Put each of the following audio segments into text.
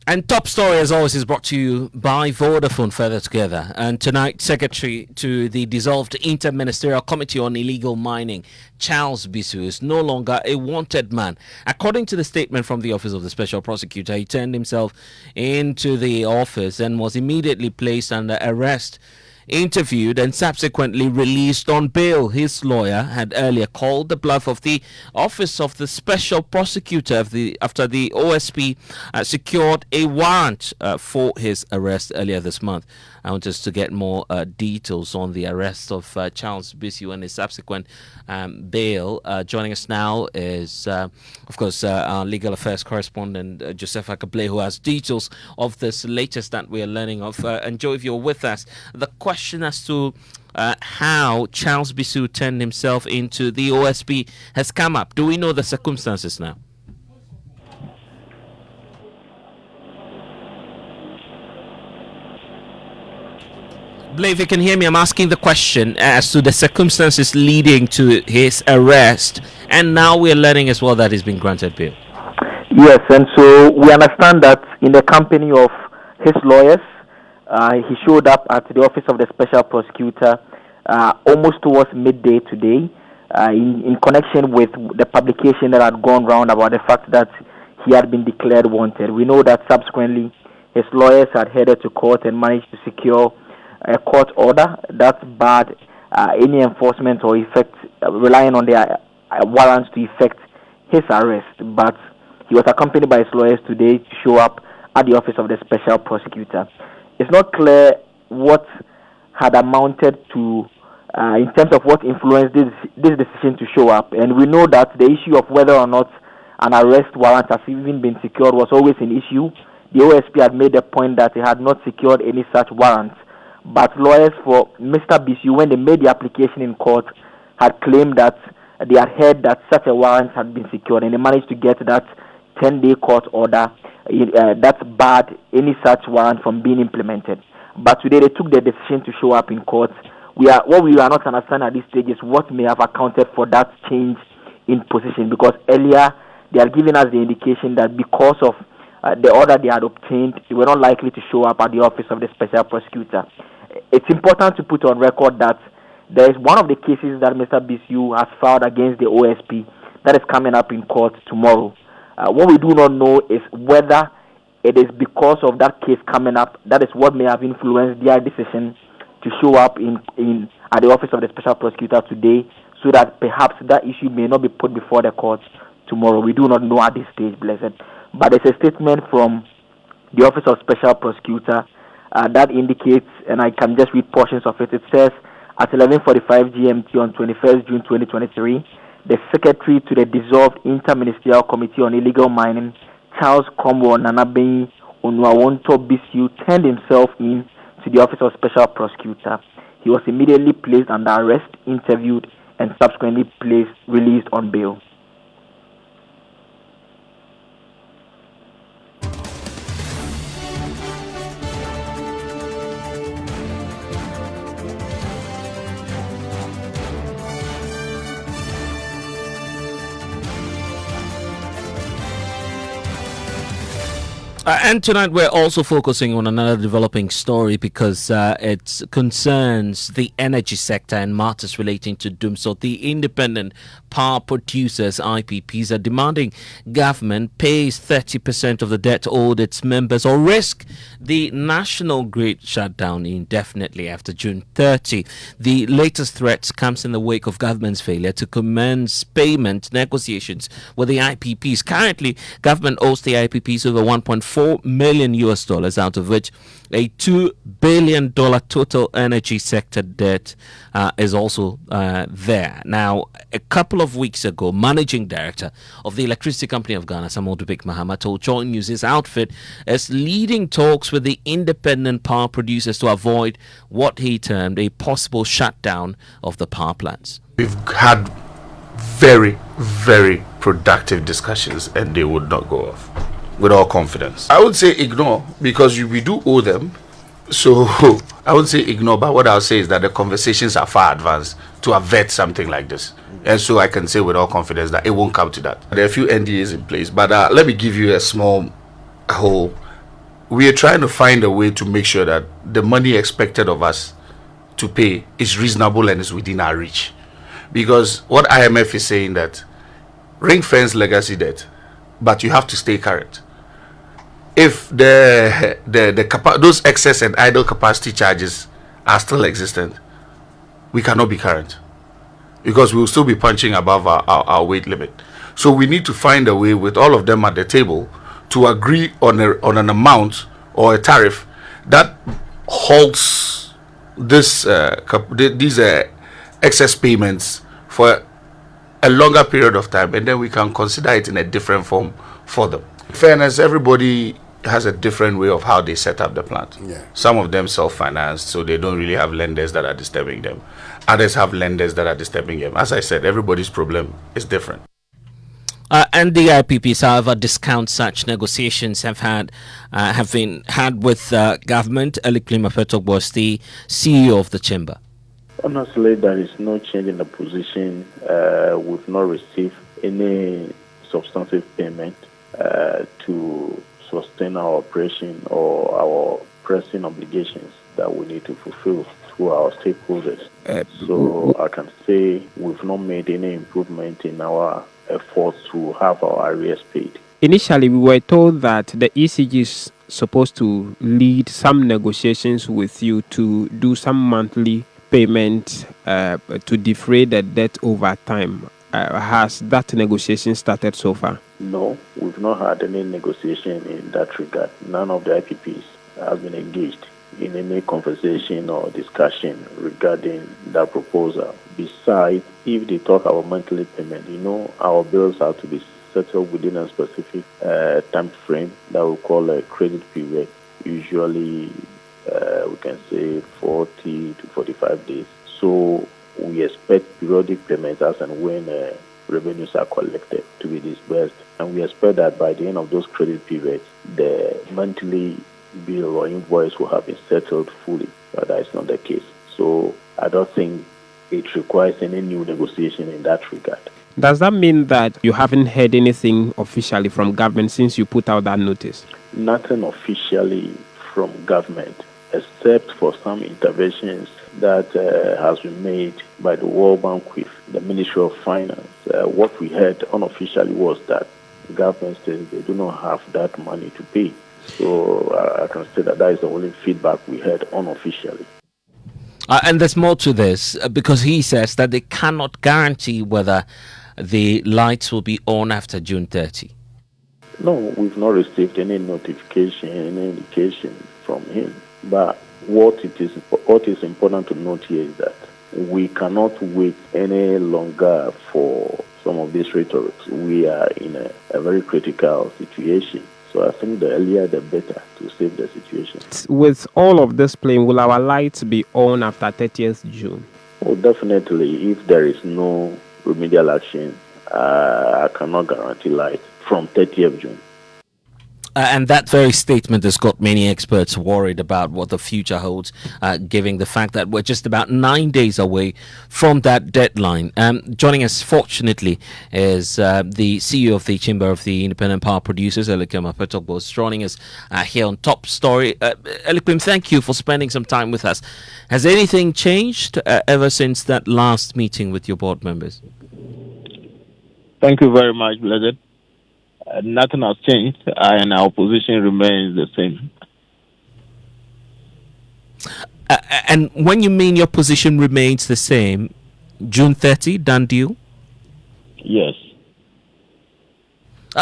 And top story, as always, is brought to you by Vodafone Further Together. And tonight, Secretary to the dissolved Inter-Ministerial Committee on Illegal Mining, Charles Bissue, is no longer a wanted man. According to the statement from the Office of the Special Prosecutor, he turned himself into the office and was immediately placed under arrest, interviewed and subsequently released on bail. His lawyer had earlier called the bluff of the Office of the Special Prosecutor after the OSP secured a warrant for his arrest earlier this month. I want us to get more details on the arrest of Charles Bissue and his subsequent bail. Joining us now is, of course, our legal affairs correspondent, Joseph Akable, who has details of this latest that we are learning of. And Joe, if you're with us, the question as to how Charles Bissue turned himself into the OSP has come up. Do we know the circumstances now? If you can hear me, I'm asking the question as to the circumstances leading to his arrest, and now we're learning as well that he's been granted bail. Yes, and so we understand that in the company of his lawyers, he showed up at the Office of the Special Prosecutor almost towards midday today in connection with the publication that had gone round about the fact that he had been declared wanted. We know that subsequently his lawyers had headed to court and managed to secure a court order that barred any enforcement or effect relying on their warrants to effect his arrest. But he was accompanied by his lawyers today to show up at the Office of the Special Prosecutor. It's not clear what had amounted to in terms of what influenced this decision to show up. And we know that the issue of whether or not an arrest warrant has even been secured was always an issue. The OSP had made the point that he had not secured any such warrants. But lawyers for Mr. Bissue, when they made the application in court, had claimed that they had heard that such a warrant had been secured, and they managed to get that 10-day court order that barred any such warrant from being implemented. But today they took the decision to show up in court. What we are not understanding at this stage is what may have accounted for that change in position, because earlier they had given us the indication that because of the order they had obtained, they were not likely to show up at the Office of the Special Prosecutor. It's important to put on record that there is one of the cases that Mr. Bissue has filed against the OSP that is coming up in court tomorrow. What we do not know is whether it is because of that case coming up that is what may have influenced their decision to show up at the Office of the Special Prosecutor today, so that perhaps that issue may not be put before the court tomorrow. We do not know at this stage, blessed. But there's a statement from the Office of Special Prosecutor that indicates, and I can just read portions of it. It says, at 11:45 GMT on 21st June 2023, the Secretary to the dissolved Inter-Ministerial Committee on Illegal Mining, Charles Cromwell Nanabeyi Onuawonto Bissue, turned himself in to the Office of Special Prosecutor. He was immediately placed under arrest, interviewed, and subsequently released on bail. And tonight we're also focusing on another developing story because it concerns the energy sector and matters relating to Dumsor. The independent power producers, IPPs, are demanding government pays 30% of the debt owed its members or risk the national grid shutdown indefinitely after June 30. The latest threat comes in the wake of government's failure to commence payment negotiations with the IPPs. Currently, government owes the IPPs over $1.4 million out of which a $2 billion total energy sector debt is also there. Now, a couple of weeks ago, Managing Director of the Electricity Company of Ghana, Samodubik Mahama, told Joy News his outfit is leading talks with the independent power producers to avoid what he termed a possible shutdown of the power plants. We've had very, very productive discussions and they would not go off. With all confidence, I would say ignore, because we do owe them. So I would say ignore, but what I'll say is that the conversations are far advanced to avert something like this, and so I can say with all confidence that it won't come to that. There are a few NDAs in place, but let me give you a small whole we are trying to find a way to make sure that the money expected of us to pay is reasonable and is within our reach. Because what IMF is saying that ring fence legacy debt, but you have to stay current. If those excess and idle capacity charges are still existent, we cannot be current because we will still be punching above our weight limit. So we need to find a way with all of them at the table to agree on an amount or a tariff that halts these excess payments for a longer period of time, and then we can consider it in a different form for them. In fairness, everybody has a different way of how they set up the plant. Yeah. Some of them self-financed, so they don't really have lenders that are disturbing them. Others have lenders that are disturbing them. As I said, everybody's problem is different. And the IPPs, however, discount such negotiations have been had with government. Emefa was the CEO of the chamber. Honestly, there is no change in the position. We've not received any substantive payment to sustain our operation or our pressing obligations that we need to fulfill to our stakeholders. So I can say we've not made any improvement in our efforts to have our arrears paid. Initially, we were told that the ECG is supposed to lead some negotiations with you to do some monthly payment to defray the debt over time. Has that negotiation started so far? No, we've not had any negotiation in that regard. None of the IPPs have been engaged in any conversation or discussion regarding that proposal. Besides, if they talk about monthly payment, our bills have to be settled within a specific time frame that we call a credit period. Usually, we can say 40 to 45 days. So we expect periodic payments as and when revenues are collected to be disbursed. And we expect that by the end of those credit periods, the monthly bill or invoice will have been settled fully. But that is not the case. So I don't think it requires any new negotiation in that regard. Does that mean that you haven't heard anything officially from government since you put out that notice? Nothing officially from government, except for some interventions that has been made by the World Bank with the Ministry of Finance. What we heard unofficially was that the government says they do not have that money to pay. So I can say that is the only feedback we heard unofficially. And there's more to this because he says that they cannot guarantee whether the lights will be on after June 30. No, we've not received any notification, any indication from him. But what is important to note here is that we cannot wait any longer for some of these rhetorics. We are in a very critical situation. So I think the earlier the better to save the situation. With all of this playing, will our lights be on after 30th June? Oh, definitely. If there is no remedial action, I cannot guarantee light from 30th June. And that very statement has got many experts worried about what the future holds, given the fact that we're just about 9 days away from that deadline. Joining us, fortunately, is the CEO of the Chamber of the Independent Power Producers, Emefa, joining us here on Top Story. Emefa, thank you for spending some time with us. Has anything changed ever since that last meeting with your board members? Thank you very much, Blessed. Nothing has changed, and our position remains the same. And when you mean your position remains the same, June 30, done deal? Yes.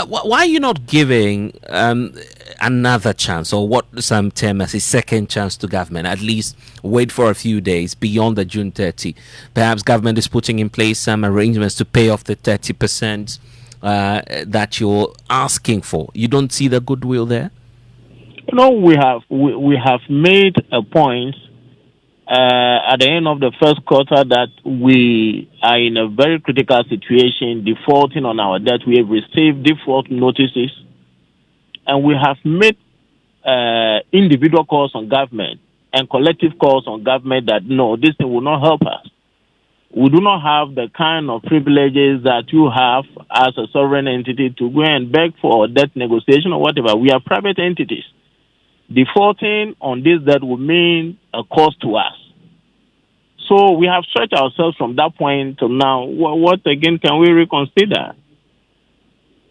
Why are you not giving another chance, or what some term as a second chance to government? At least wait for a few days beyond the June 30. Perhaps government is putting in place some arrangements to pay off the 30% that you're asking for. You don't see the goodwill there? We have made a point at the end of the first quarter that we are in a very critical situation, defaulting on our debt. We have received default notices, and we have made individual calls on government and collective calls on government that no, this thing will not help us. We do not have the kind of privileges that you have as a sovereign entity to go and beg for debt negotiation or whatever. We are private entities. Defaulting on this debt will mean a cost to us. So we have stretched ourselves from that point to now. What again can we reconsider?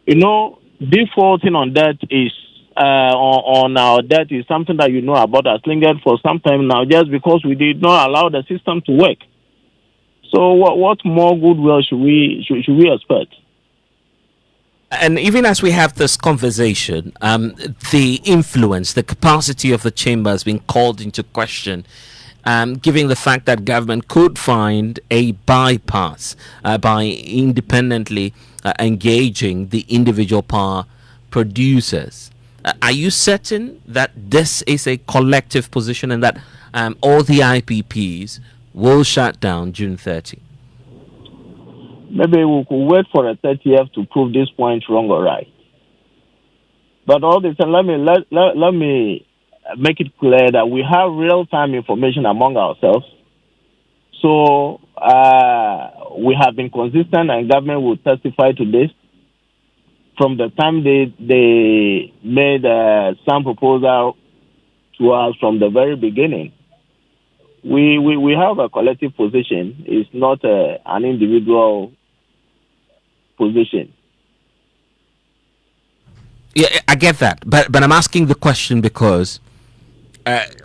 Defaulting on debt is on our debt is something that about has lingered for some time now, just because we did not allow the system to work. So what more goodwill should we expect? And even as we have this conversation, the influence, the capacity of the chamber has been called into question, given the fact that government could find a bypass by independently engaging the individual power producers. Are you certain that this is a collective position and that all the IPPs will shut down June 30? Maybe we could wait for the 30th to prove this point wrong or right. But all this, let me make it clear that we have real-time information among ourselves. So we have been consistent, and government will testify to this. From the time they made some proposal to us from the very beginning, we have a collective position. It's not an individual position. Yeah, I get that, but I'm asking the question because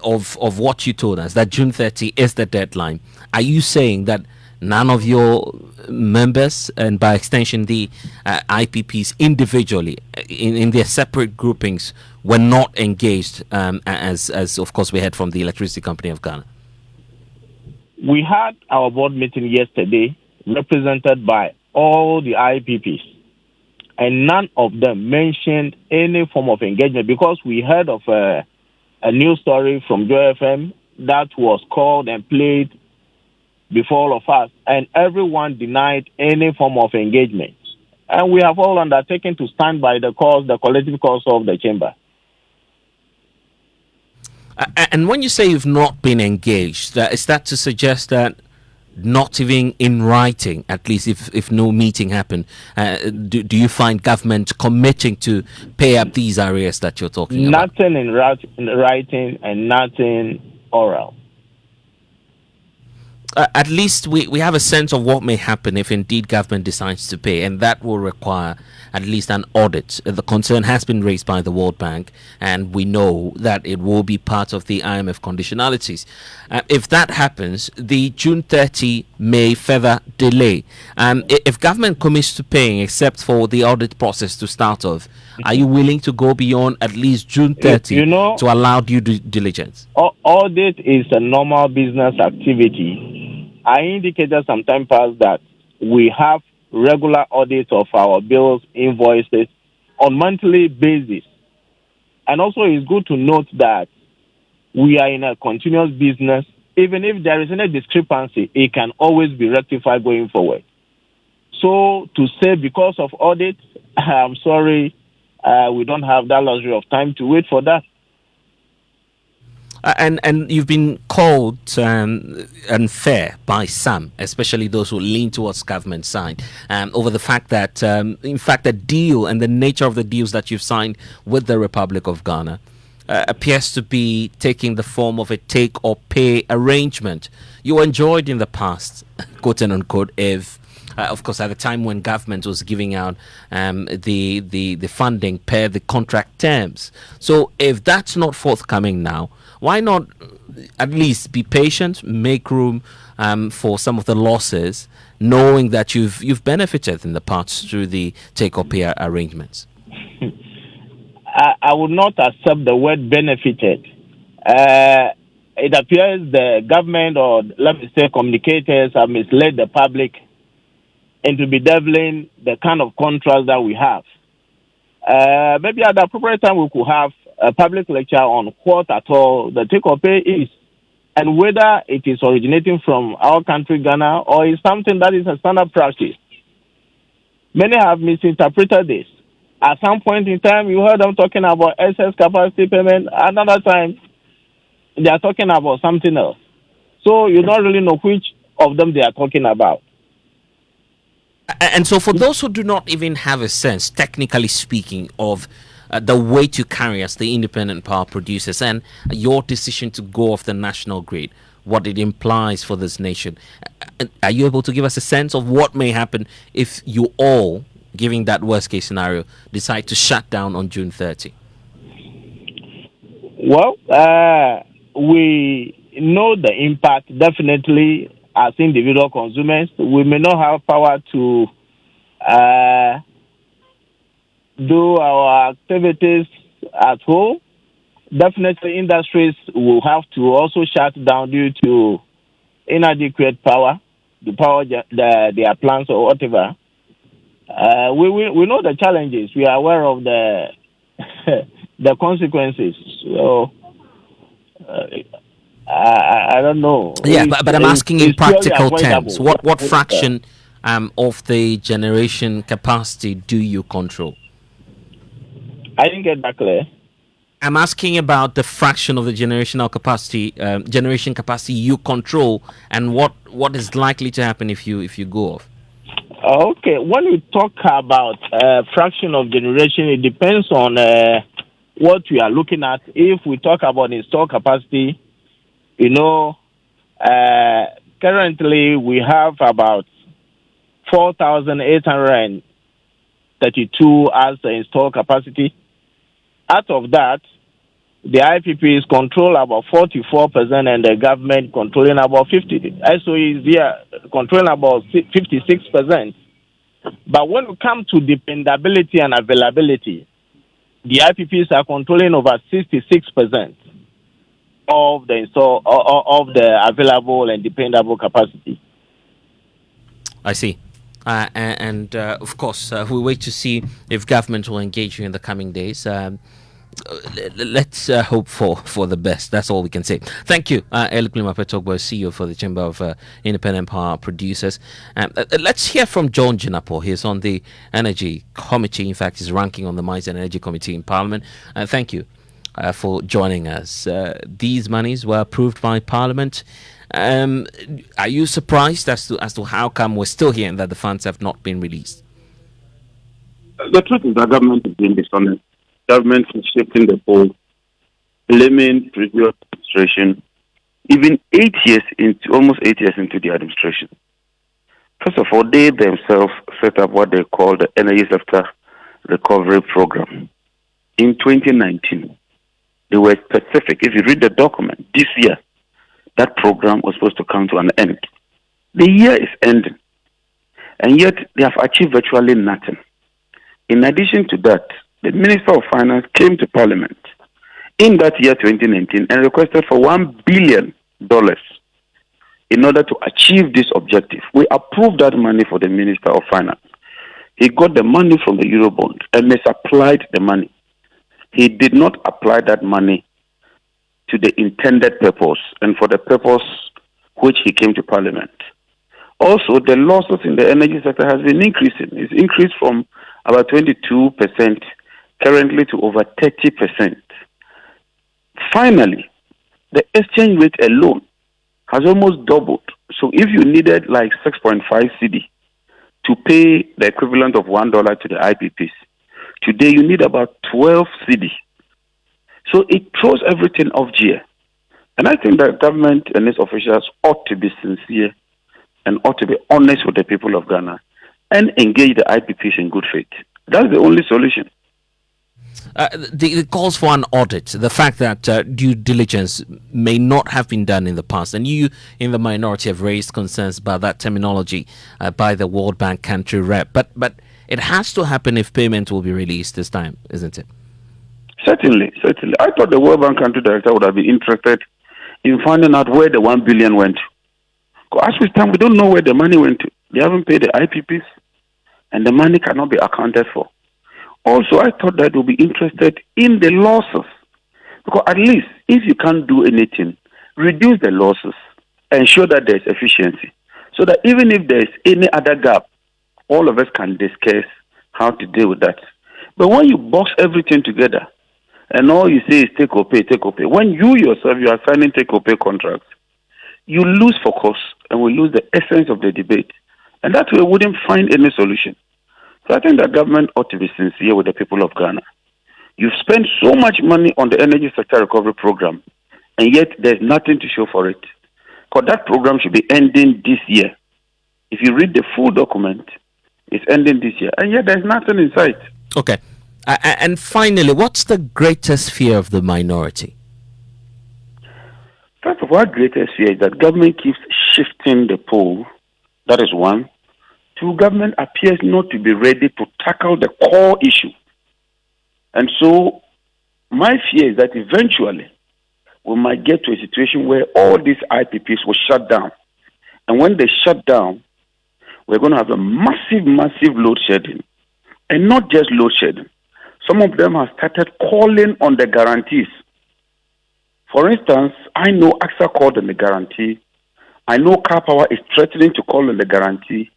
of what you told us, that June 30 is the deadline. Are you saying that none of your members, and by extension the IPPs individually in their separate groupings, were not engaged, as of course we heard from the Electricity Company of Ghana? We had our board meeting yesterday, represented by all the IPPs, and none of them mentioned any form of engagement, because we heard of a news story from Joy FM that was called and played before all of us, and everyone denied any form of engagement. And we have all undertaken to stand by the collective cause of the chamber. And when you say you've not been engaged, is that to suggest that not even in writing, at least if no meeting happened, do you find government committing to pay up these arrears that you're talking about? Nothing in writing and nothing oral. At least we have a sense of what may happen if indeed government decides to pay, and that will require at least an audit. The concern has been raised by the World Bank, and we know that it will be part of the IMF conditionalities. If that happens, the June 30 may further delay. If government commits to paying, except for the audit process to start off, are you willing to go beyond at least June 30 to allow due diligence? Audit is a normal business activity. I indicated some time past that we have regular audits of our bills, invoices on monthly basis. And also it's good to note that we are in a continuous business. Even if there is any discrepancy, it can always be rectified going forward. So to say because of audit, I'm sorry, we don't have that luxury of time to wait for that. And you've been called unfair by some, especially those who lean towards government side, over the fact that, in fact, the deal and the nature of the deals that you've signed with the Republic of Ghana appears to be taking the form of a take or pay arrangement you enjoyed in the past, quote and unquote, if of course, at the time when government was giving out the funding per the contract terms. So if that's not forthcoming now, why not at least be patient, make room for some of the losses, knowing that you've benefited in the past through the take or pay arrangements? I would not accept the word benefited. It appears the government, or let me say communicators, have misled the public into bedeviling the kind of contracts that we have. Maybe at the appropriate time we could have a public lecture on what at all the take or pay is, and whether it is originating from our country, Ghana, or is something that is a standard practice. Many have misinterpreted this. At some point in time, you heard them talking about excess capacity payment. Another time, they are talking about something else. So you don't really know which of them they are talking about. And so for those who do not even have a sense, technically speaking, of the weight you carry as the independent power producers and your decision to go off the national grid, what it implies for this nation. Are you able to give us a sense of what may happen if you all, giving that worst case scenario, decide to shut down on June 30? Well, we know the impact definitely as individual consumers. We may not have power to do our activities at home. Definitely, industries will have to also shut down due to inadequate power, their plants or whatever. We know the challenges. We are aware of the the consequences. So I don't know. Yeah, but I'm asking in practical terms. What fraction of the generation capacity do you control? I didn't get that clear. I'm asking about the fraction of the generation capacity you control, and what is likely to happen if you go off. Okay, when we talk about fraction of generation, it depends on what we are looking at. If we talk about installed capacity, currently we have about 4,832 as the installed capacity. Out of that, the IPPs control about 44% and the government controlling about 50%. SOE is here controlling about 56%. But when we come to dependability and availability, the IPPs are controlling over 66% of the available and dependable capacity. I see. And of course, we wait to see if government will engage you in the coming days. Let's hope for the best. That's all we can say. Thank you, Emefa Petogbo, CEO for the Chamber of Independent Power Producers. Let's hear from John Jinapo. He's on the Energy Committee. In fact, he's ranking on the Mines and Energy Committee in Parliament. Thank you for joining us. These monies were approved by Parliament. Are you surprised as to how come we're still hearing that the funds have not been released? The truth is that government is being dishonest. Government is shifting the pole, blaming previous administration, even almost 8 years into the administration. First of all, they themselves set up what they call the Energy Sector Recovery Program. In 2019, they were specific. If you read the document, this year, that program was supposed to come to an end. The year is ending, and yet they have achieved virtually nothing. In addition to that, the Minister of Finance came to Parliament in that year, 2019, and requested for $1 billion in order to achieve this objective. We approved that money for the Minister of Finance. He got the money from the Eurobond and misapplied the money. He did not apply that money to the intended purpose and for the purpose which he came to Parliament. Also, the losses in the energy sector has been increasing. It's increased from about 22% currently to over 30%. Finally, the exchange rate alone has almost doubled. So if you needed like 6.5 CD to pay the equivalent of $1 to the IPPs, today you need about 12 CD. So it throws everything off gear. And I think that government and its officials ought to be sincere and ought to be honest with the people of Ghana and engage the IPPs in good faith. That's the only solution. The calls for an audit, the fact that due diligence may not have been done in the past, and you in the minority have raised concerns about that terminology by the World Bank country rep, but it has to happen if payment will be released this time, isn't it? Certainly. I thought the World Bank country director would have been interested in finding out where the $1 billion went to. As we stand, we don't know where the money went to. They haven't paid the IPPs, and the money cannot be accounted for. Also, I thought that we'll be interested in the losses. Because at least, if you can't do anything, reduce the losses, ensure that there's efficiency. So that even if there's any other gap, all of us can discuss how to deal with that. But when you box everything together, and all you say is take or pay, when you yourself, you are signing take or pay contracts, you lose focus and we lose the essence of the debate. And that way we wouldn't find any solution. So I think that government ought to be sincere with the people of Ghana. You've spent so much money on the energy sector recovery program, and yet there's nothing to show for it. Because that program should be ending this year. If you read the full document, it's ending this year, and yet there's nothing in sight. Okay. And finally, what's the greatest fear of the minority? First of all, our greatest fear is that government keeps shifting the pole. That is one. Two, government appears not to be ready to tackle the core issue. And so, my fear is that eventually we might get to a situation where all these IPPs will shut down. And when they shut down, we're going to have a massive, massive load shedding. And not just load shedding. Some of them have started calling on the guarantees. For instance, I know AXA called on the guarantee. I know Car Power is threatening to call on the guarantee.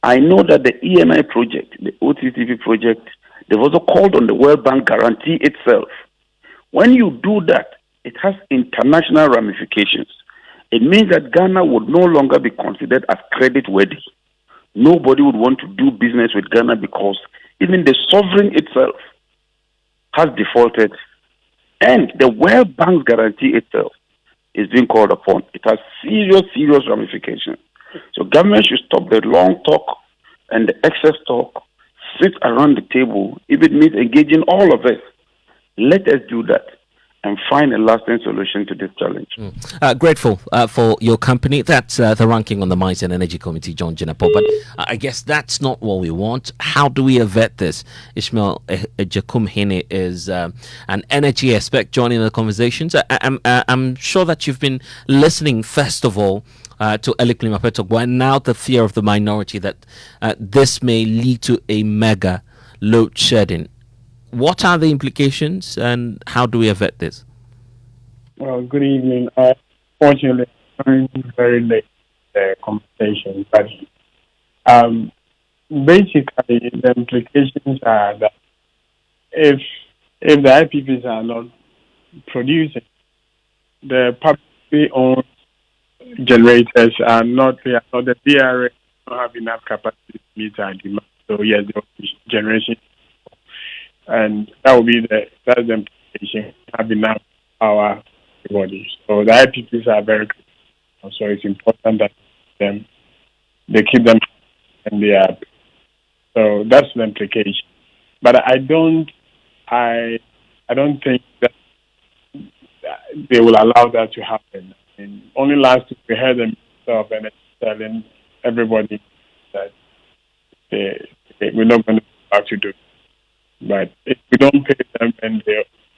I know that the EMI project, the OTTP project, they've also called on the World Bank guarantee itself. When you do that, it has international ramifications. It means that Ghana would no longer be considered as credit worthy. Nobody would want to do business with Ghana because even the sovereign itself has defaulted. And the World Bank's guarantee itself is being called upon. It has serious, serious ramifications. So government should stop the long talk and the excess talk, sit around the table. If it means engaging all of us, let us do that and find a lasting solution to this challenge. Grateful for your company. That's the ranking on the Mines and Energy Committee, John Jinapo. But I guess that's not what we want. How do we avert this? Ishmael Ejekumhene is an energy expert joining the conversations. I'm sure that you've been listening, first of all, to Elikli Mapetogbo, and now the fear of the minority that this may lead to a mega load shedding. What are the implications and how do we avert this? Well, good evening. Fortunately, I'm very late in the conversation, but basically the implications are that if the IPPs are not producing, the publicly owned generators are not the BRA don't have enough capacity to meet our demand. So yes, the generation. And that will be that's the implication. Have enough power bodies. So the IPPs are very critical. So it's important that they keep them and they are. So that's the implication. But I don't think that they will allow that to happen. And only last week we heard them telling everybody that we're not going to have to do it. But if we don't pay them and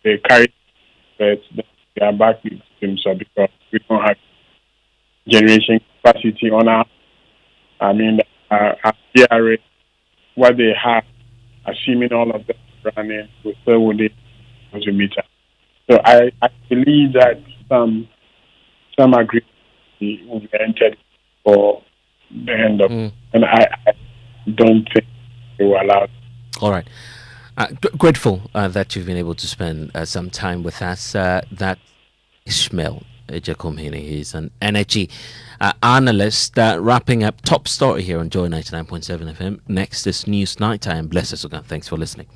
they carry it, they are back with them. So because we don't have generation capacity on our PRA, what they have, assuming all of them running, we still would be able to meet up. So I believe that some agreement will be entered for the end of it. And I don't think they will allow it. All right. Grateful that you've been able to spend some time with us. That Ishmael Ejekumhene, he's an energy analyst. Wrapping up top story here on Joy 99.7 FM. Next is News Night. I am Blessed Sogah. Thanks for listening.